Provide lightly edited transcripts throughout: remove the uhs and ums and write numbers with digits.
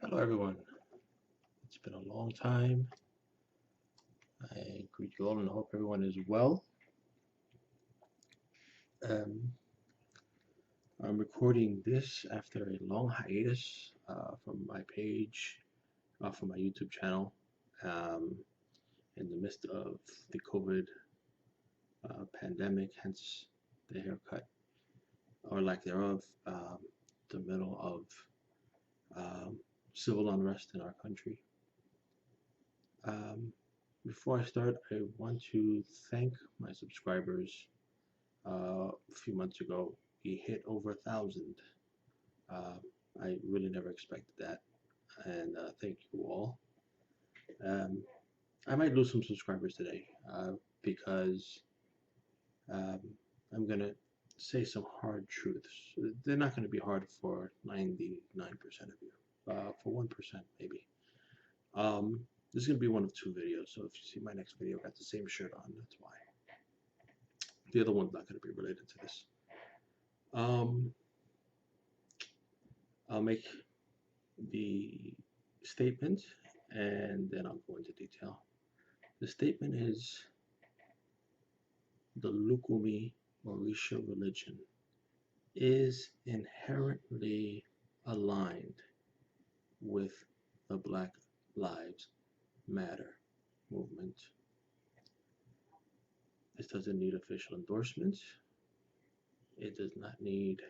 Hello, everyone. It's been a long time. I greet you all and hope everyone is well. Um, I'm recording this after a long hiatus from my page, from my YouTube channel, um, in the midst of the COVID pandemic, hence the haircut or lack thereof, the middle of um, civil unrest in our country. Um, Before I start, I want to thank my subscribers. A few months ago, we hit over 1,000. Uh, I really never expected that, and thank you all. Um, I might lose some subscribers today because um, I'm gonna say some hard truths. They're not gonna be hard for 99% of you. For 1% maybe. Um, this is gonna be one of two videos. So if you see my next video, I got the same shirt on. That's why. The other one's not gonna be related to this. Um, I'll make the statement and then I'll go into detail. The statement is the Lukumi Orisha religion is inherently aligned with the Black Lives Matter movement. This doesn't need official endorsement. It does not need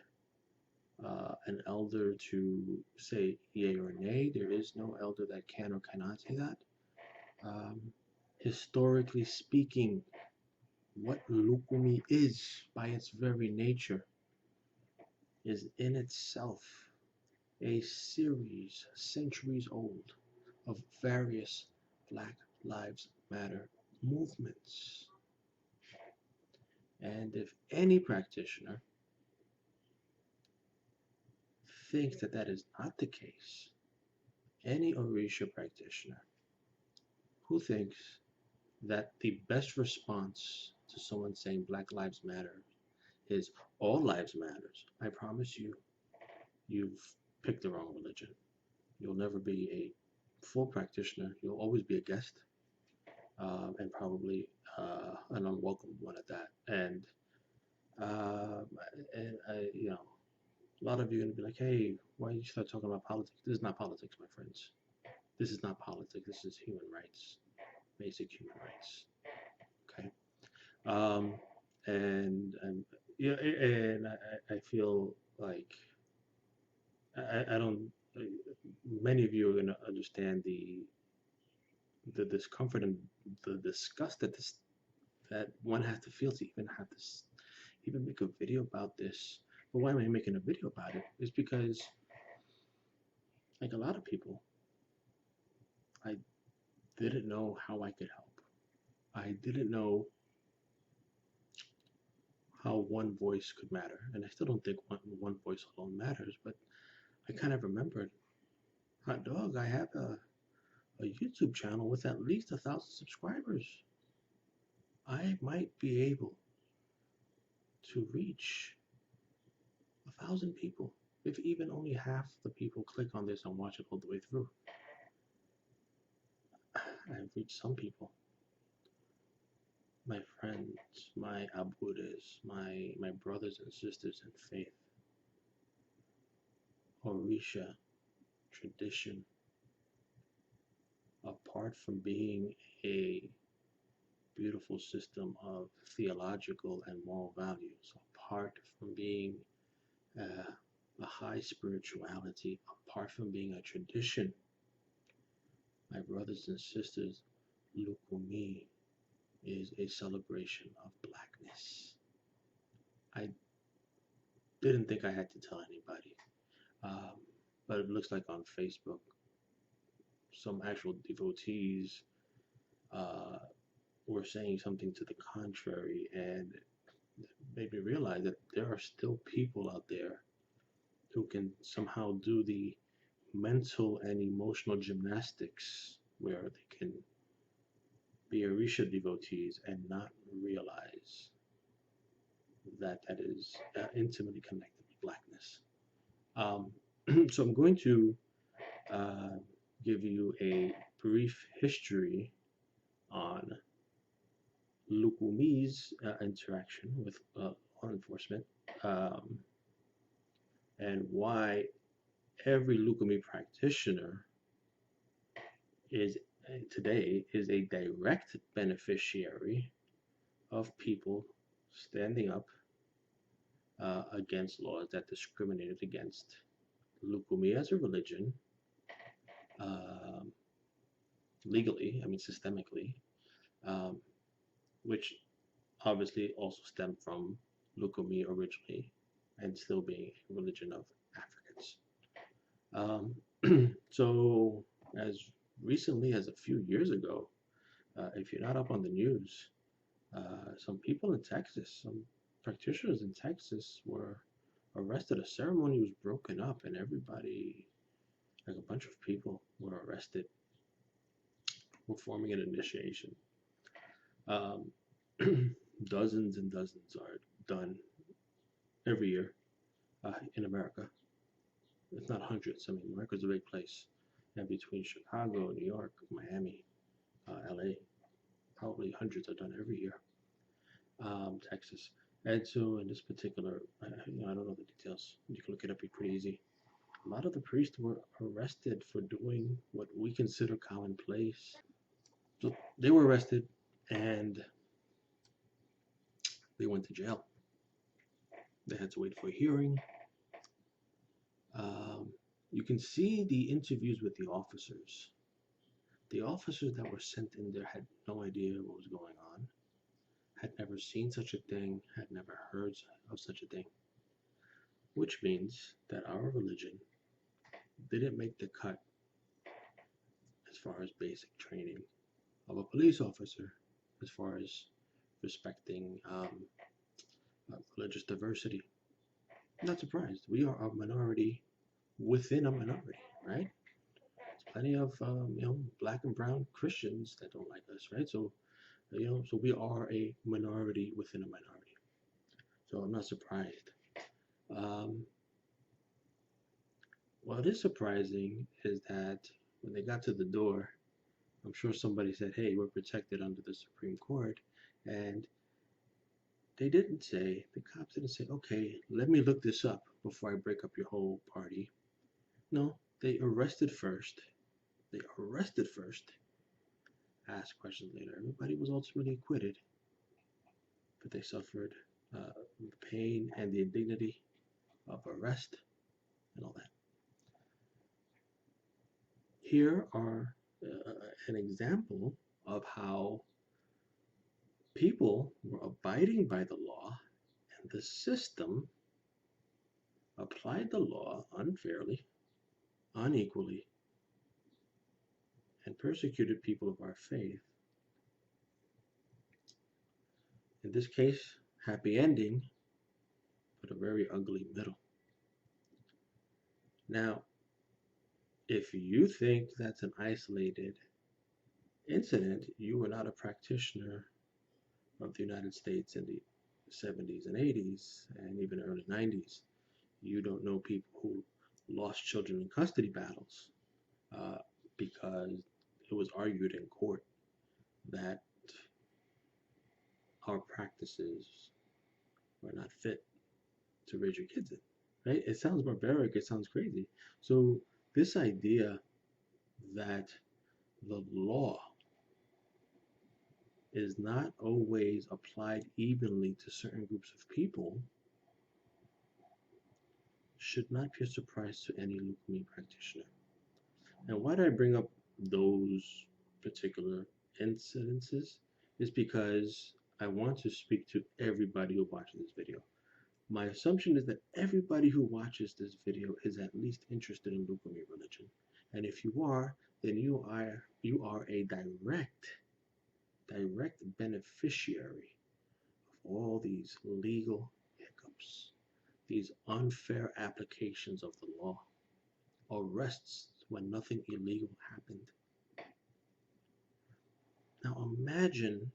an elder to say yay or nay. There is no elder that can or cannot say that. Um, Historically speaking, what Lukumi is by its very nature is in itself a series, centuries old, of various Black Lives Matter movements. And if any practitioner thinks that that is not the case, any Orisha practitioner who thinks that the best response to someone saying Black Lives Matter is all lives matters, I promise you, you've picked the wrong religion. You'll never be a full practitioner. You'll always be a guest, and probably an unwelcome one at that. Uh, and a lot of you are gonna be like, "Hey, why you start talking about politics?" This is not politics, my friends. This is not politics. This is human rights, basic human rights. Okay. Um, and yeah, and I feel like I don't. Many of you are gonna understand the discomfort and the disgust that one has to feel to even have this, even make a video about this. But why am I making a video about it? Is because, like a lot of people, I didn't know how I could help. I didn't know how one voice could matter, and I still don't think one voice alone matters. But I kind of remembered, hot dog, I have a YouTube channel with at least 1,000 subscribers. I might be able to reach 1,000 people. If even only half the people click on this and watch it all the way through, I've reached some people. My friends, my abudas, my brothers and sisters in faith, Orisha tradition, apart from being a beautiful system of theological and moral values, apart from being a high spirituality, apart from being a tradition, my brothers and sisters, Lukumi is a celebration of blackness. I didn't think I had to tell anybody, um, but it looks like on Facebook, some actual devotees uh, were saying something to the contrary, and it made me realize that there are still people out there who can somehow do the mental and emotional gymnastics where they can be Orisha devotees and not realize that that is intimately connected with blackness. Um, so I'm going to uh, give you a brief history on Lukumi's interaction with law enforcement, um, and why every Lukumi practitioner is today is a direct beneficiary of people standing up against laws that discriminated against Lukumi as a religion, um, legally, I mean systemically, um, which obviously also stemmed from Lukumi originally and still being a religion of Africans. So as recently as a few years ago, if you're not up on the news, some people in Texas, some practitioners in Texas were arrested. A ceremony was broken up, and everybody, like a bunch of people, were arrested performing an initiation. Um, dozens and dozens are done every year in America. It's not hundreds. I mean, America's a big place. And between Chicago, New York, Miami, LA, probably hundreds are done every year. Texas. And so in this particular, I don't know the details. You can look it up pretty easy. A lot of the priests were arrested for doing what we consider commonplace. So they were arrested and they went to jail. They had to wait for a hearing. You can see the interviews with the officers. The officers that were sent in there had no idea what was going on, had never seen such a thing, had never heard of such a thing, which means that our religion didn't make the cut as far as basic training of a police officer, as far as respecting religious diversity. I'm not surprised. We are a minority within a minority, right? There's plenty of black and brown Christians that don't like us, right? So so we are a minority within a minority. So I'm not surprised. What is surprising is that when they got to the door, I'm sure somebody said, "Hey, we're protected under the Supreme Court," and they didn't say, the cops didn't say, "Okay, let me look this up before I break up your whole party." No, they arrested first. They arrested first, asked questions later. Everybody was ultimately acquitted, but they suffered the pain and the indignity of arrest and all that. Here are an example of how people were abiding by the law and the system applied the law unfairly, unequally, and persecuted people of our faith. In this case, happy ending, but a very ugly middle. Now, if you think that's an isolated incident, you were not a practitioner of the United States in the 70s and 80s and even early 90s. You don't know people who lost children in custody battles because it was argued in court that our practices were not fit to raise your kids in, right? It sounds barbaric, it sounds crazy. So this idea that the law is not always applied evenly to certain groups of people should not be a surprise to any Lukumi practitioner. And why do I bring up those particular incidences is because I want to speak to everybody who watches this video. My assumption is that everybody who watches this video is at least interested in Lukumi religion. And if you are, then you are a direct beneficiary of all these legal hiccups, these unfair applications of the law, arrests when nothing illegal happened. Now imagine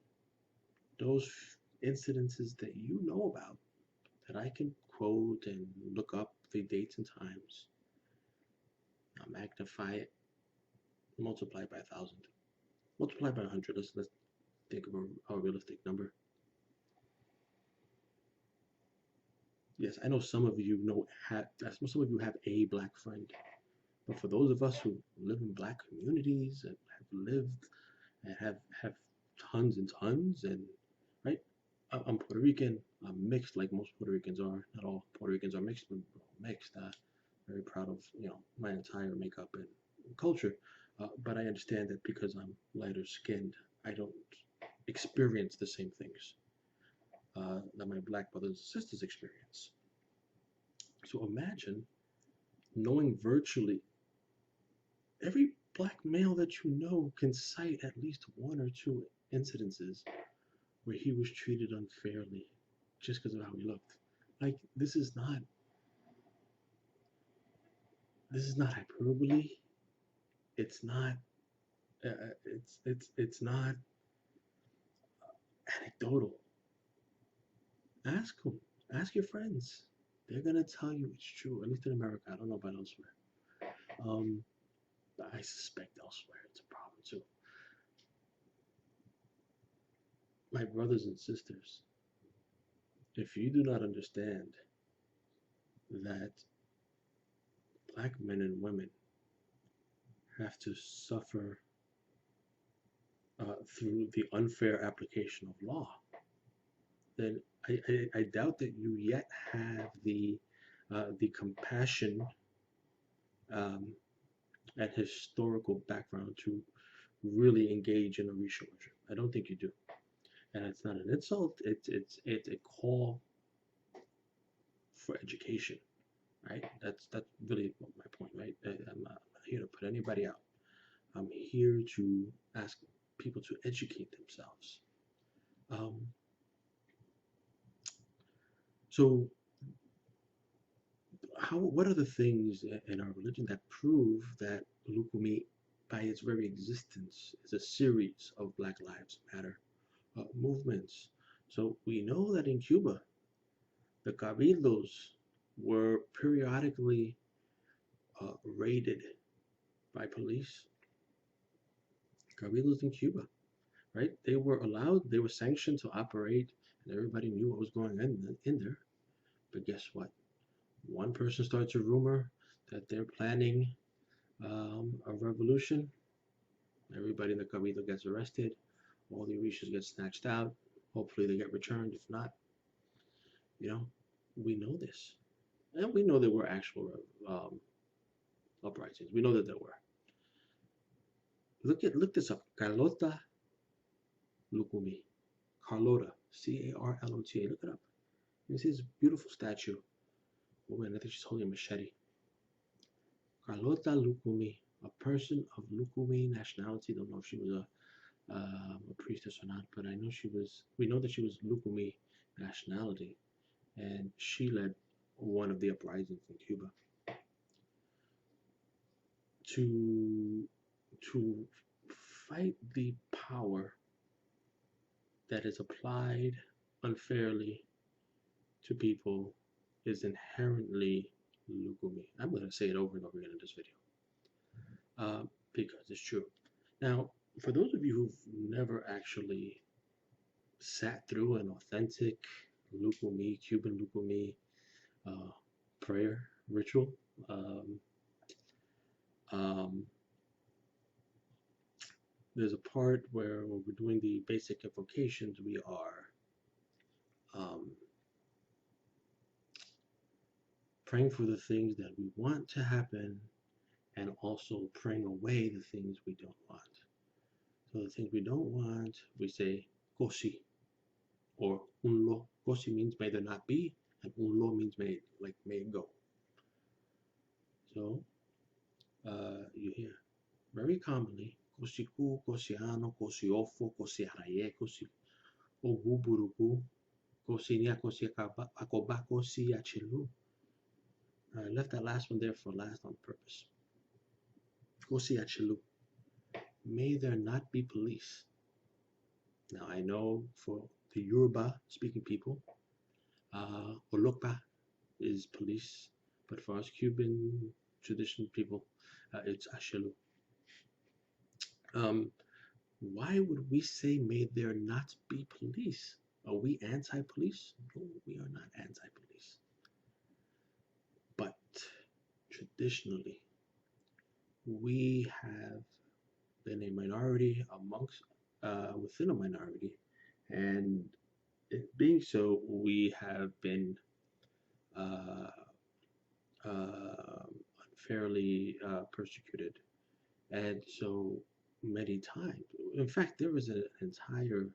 those incidences that you know about, that I can quote and look up the dates and times. Now magnify it, multiply it by 1,000, multiply by 100. Let's think of a realistic number. Yes, I know some of you have a black friend, but for those of us who live in black communities and have lived and have tons and tons, and right, I'm Puerto Rican. I'm mixed, like most Puerto Ricans are. Not all Puerto Ricans are mixed, but mixed. Very proud of my entire makeup and culture, but I understand that because I'm lighter skinned, I don't experience the same things that my black brothers and sisters experience. So imagine knowing virtually every black male that you know can cite at least one or two incidences where he was treated unfairly just because of how he looked. Like this is not hyperbole. It's not it's not anecdotal. Ask them. Ask your friends. They're gonna tell you it's true. At least in America. I don't know about elsewhere. Um, but I suspect elsewhere it's a problem too. My brothers and sisters, if you do not understand that black men and women have to suffer through the unfair application of law, then I doubt that you yet have the compassion um, and historical background to really engage in a research. I don't think you do, and it's not an insult. It's a call for education, right? That's really my point, right? I'm not here to put anybody out. I'm here to ask people to educate themselves. Um, so, what are the things in our religion that prove that Lukumi, by its very existence, is a series of Black Lives Matter movements? So we know that in Cuba, the cabildos were periodically raided by police. Cabildos in Cuba, right? They were allowed, they were sanctioned to operate, and everybody knew what was going on in there. But guess what? One person starts a rumor that they're planning a revolution. Everybody in the cabildo gets arrested. All the Orishas get snatched out. Hopefully they get returned. If not, we know this. And we know there were actual uprisings. We know that there were. Look this up. Carlota Lukumi. Carlota. Carlota. Look it up. You see this beautiful statue. Woman, I think she's holding a machete. Carlota Lukumi, a person of Lukumi nationality. Don't know if she was a priestess or not, but I know we know that she was Lukumi nationality, and she led one of the uprisings in Cuba to fight the power that is applied unfairly to people is inherently Lukumi. I'm going to say it over and over again in this video because it's true. Now, for those of you who've never actually sat through an authentic Lukumi, Cuban Lukumi prayer ritual, there's a part where when we're doing the basic invocations, we are praying for the things that we want to happen and also praying away the things we don't want. So the things we don't want, we say kosi or unlo. Kosi means may there not be, and unlo means may it go. So you hear very commonly kosiku, kosiano, kosiofo, kosiaraye, kosi oguburuku, kosinia, kosiakoba, kosiachelu. I left that last one there for last on purpose. Kosiachelu. May there not be police. Now I know for the Yoruba speaking people, Olokpa is police, but for us Cuban traditional people, it's Ashelu. Um, why would we say may there not be police? Are we anti-police? No, we are not anti-police. But traditionally, we have been a minority amongst within a minority, and in being so, we have been uh, unfairly persecuted, and so many times. In fact, there was an entire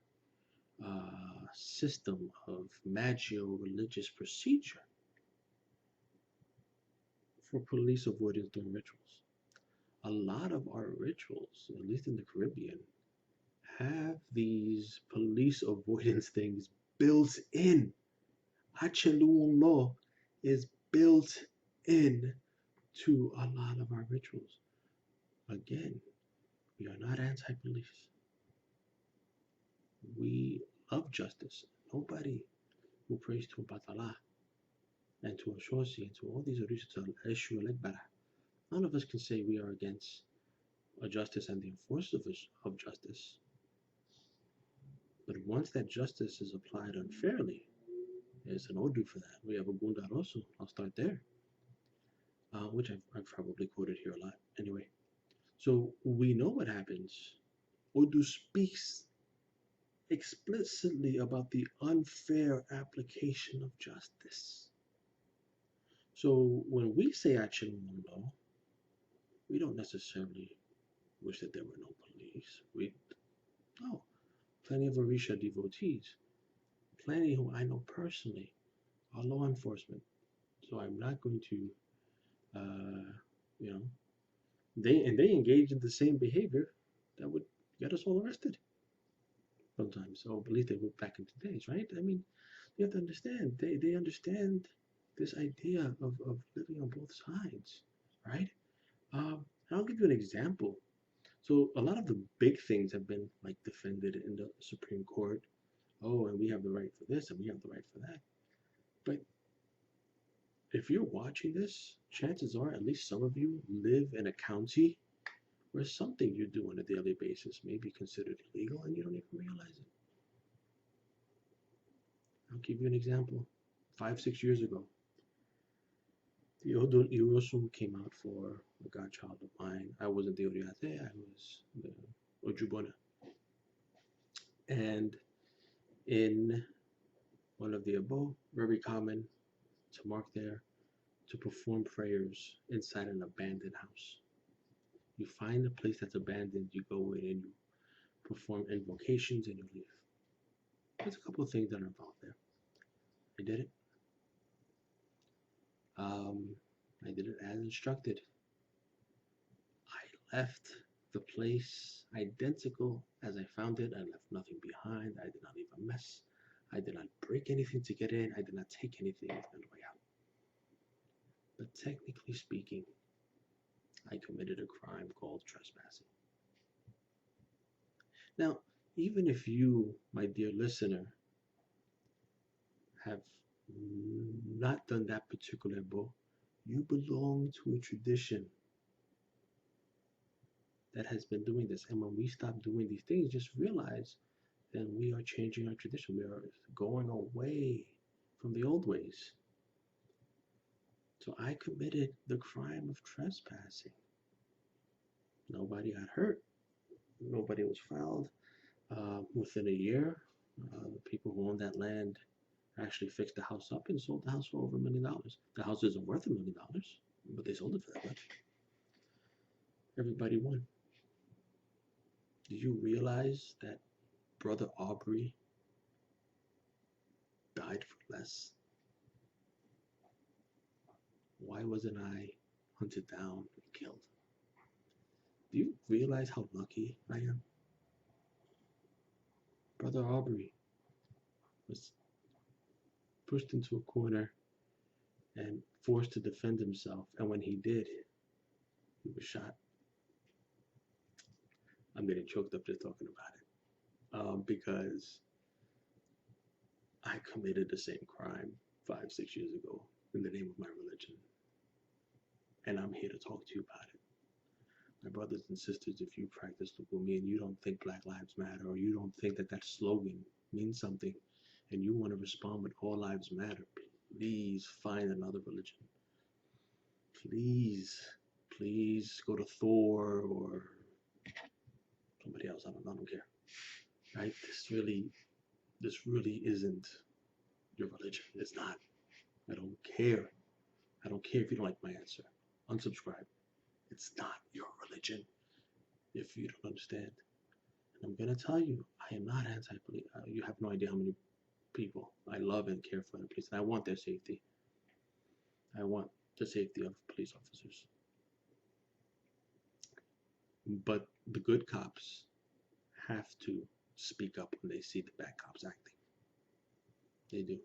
system of magio religious procedure for police avoidance during rituals. A lot of our rituals, at least in the Caribbean, have these police avoidance things built in. Achelun law is built in to a lot of our rituals. Again, we are not anti-police. We love justice. Nobody who prays to Batala and to Ashosi and to all these Eshu Elegbara, none of us can say we are against a justice and the enforcers of justice. But once that justice is applied unfairly, there's an Odu for that. We have a Gundaroso. I'll start there, which I've probably quoted here a lot. Anyway, so we know what happens. Odu speaks explicitly about the unfair application of justice. So when we say Achin law, we don't necessarily wish that there were no police. We know plenty of Orisha devotees, plenty who I know personally are law enforcement. So I'm not going to, you know, they engage in the same behavior that would get us all arrested sometimes. So at least they were back in the days, right? I mean, you have to understand, they understand this idea of living on both sides, right? I'll give you an example. So a lot of the big things have been like defended in the Supreme Court. Oh, and we have the right for this and we have the right for that. But if you're watching this, chances are at least some of you live in a county where something you do on a daily basis may be considered illegal and you don't even realize it. I'll give you an example. 5, 6 years ago, the Odun Irosum came out for a godchild of mine. I wasn't the Oriate, I was the Ojubona. And in one of the Abo, very common to mark there, to perform prayers inside an abandoned house. You find a place that's abandoned, you go in and you perform invocations and you leave. There's a couple of things that are involved there. I did it. I did it as instructed. I left the place identical as I found it. I left nothing behind. I did not leave a mess. I did not break anything to get in. I did not take anything on the way out. But technically speaking, I committed a crime called trespassing. Now, even if you, my dear listener, have not done that particular book, you belong to a tradition that has been doing this. And when we stop doing these things, just realize then we are changing our tradition. We are going away from the old ways. So I committed the crime of trespassing. Nobody got hurt. Nobody was fouled. Within a year, the people who owned that land actually fixed the house up and sold the house for over $1 million. The house isn't worth $1 million, but they sold it for that much. Everybody won. Do you realize that Brother Aubrey died for less? Why wasn't I hunted down and killed? Do you realize how lucky I am? Brother Aubrey was pushed into a corner and forced to defend himself, and when he did, he was shot. I'm getting choked up just talking about it because I committed the same crime 5, 6 years ago in the name of my religion. and I'm here to talk to you about it. My brothers and sisters, if you practice Lukumi and you don't think Black Lives Matter, or you don't think that that slogan means something, and you want to respond with All Lives Matter, please find another religion. Please go to Thor or somebody else. I don't care. Right? This really isn't your religion. It's not. I don't care. I don't care if you don't like my answer. Unsubscribe. It's not your religion if you don't understand. And I'm going to tell you, I am not anti-police. You have no idea how many people I love and care for the police. And I want their safety. I want the safety of police officers. But the good cops have to speak up when they see the bad cops acting. They do.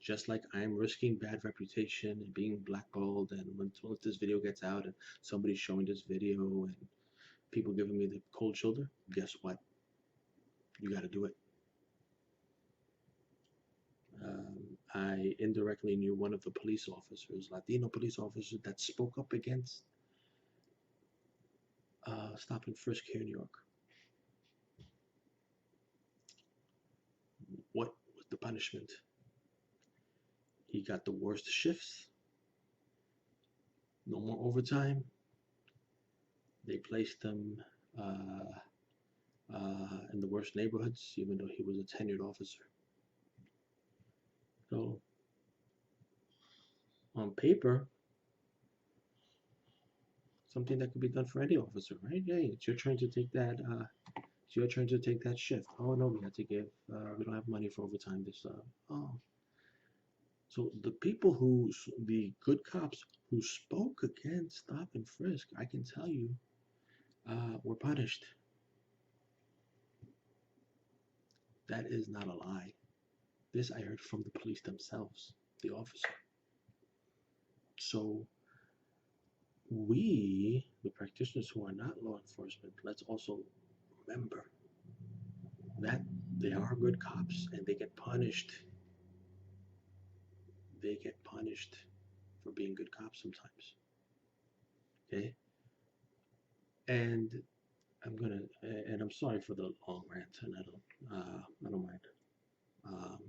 Just like I'm risking bad reputation and being blackballed, and once this video gets out and somebody's showing this video and people giving me the cold shoulder, guess what? You got to do it. I indirectly knew one of the police officers, Latino police officers, that spoke up against stop and frisk here in New York. What was the punishment? He got the worst shifts, no more overtime. They placed him in the worst neighborhoods, even though he was a tenured officer. So, on paper, something that could be done for any officer, right? Hey, it's your turn to take that. It's your turn to take that shift. Oh no, we have to give. We don't have money for overtime. This. So the good cops who spoke against stop and frisk, I can tell you, were punished. That is not a lie. This I heard from the police themselves, the officer. So we, the practitioners who are not law enforcement, let's also remember that they are good cops and they get punished. They get punished for being good cops sometimes. Okay? And I'm sorry for the long rant, and I don't mind.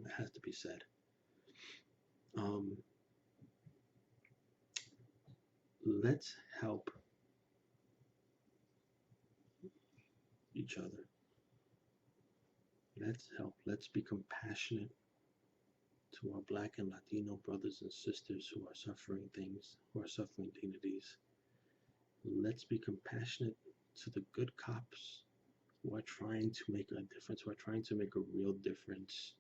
It has to be said. Let's help each other. Let's help. Let's be compassionate to our Black and Latino brothers and sisters who are suffering things, who are suffering dignities. Let's be compassionate to the good cops who are trying to make a difference, who are trying to make a real difference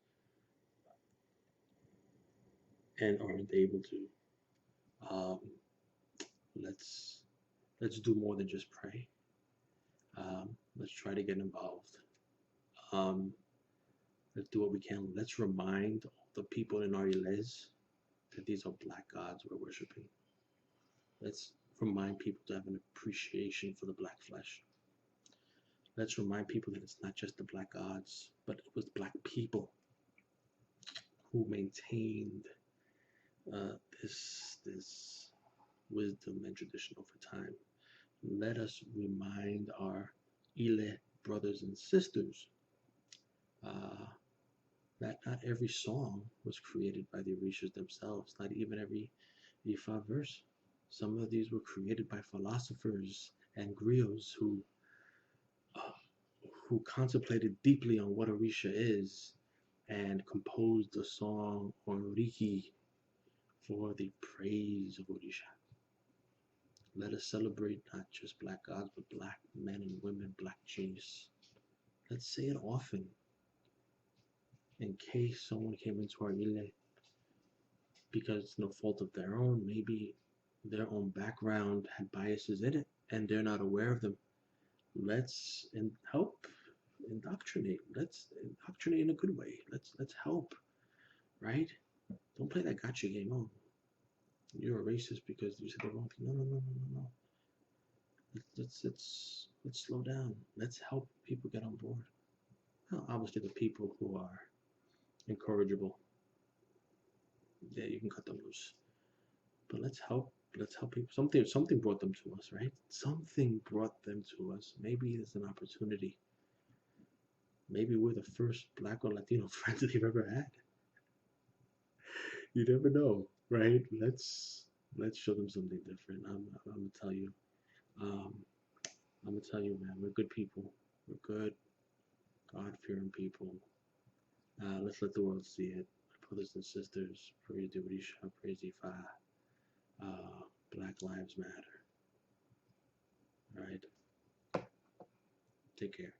and aren't able to. Let's do more than just pray. Let's try to get involved. Let's do what we can. Let's remind the people in our Iles that these are Black gods we're worshiping. Let's remind people to have an appreciation for the Black flesh. Let's remind people that it's not just the Black gods, but it was Black people who maintained this wisdom and tradition over time. Let us remind our Ile brothers and sisters that not every song was created by the Orishas themselves, not even every Ifa verse. Some of these were created by philosophers and griots who contemplated deeply on what Orisha is and composed a song or Riki for the praise of Orisha. Let us celebrate not just Black gods, but Black men and women, Black genius. Let's say it often. In case someone came into our Ile because it's no fault of their own, maybe their own background had biases in it and they're not aware of them. Let's help indoctrinate. Let's indoctrinate in a good way. Let's help, right? Don't play that gotcha game. Oh, you're a racist because you said the wrong thing. No. Let's slow down. Let's help people get on board. Now, obviously, the people who are incorrigible, yeah, you can cut them loose. But let's help Let's help people. Something brought them to us, right? Something brought them to us. Maybe it's an opportunity. Maybe we're the first Black or Latino friends they've ever had. You never know, right? Let's show them something different. I'm gonna tell you. Um, I'm gonna tell you, man. We're good people. We're good, God-fearing people. Let's let the world see it. Brothers and sisters, praise Dibidisha, praise Ifa. Black Lives Matter. All right. Take care.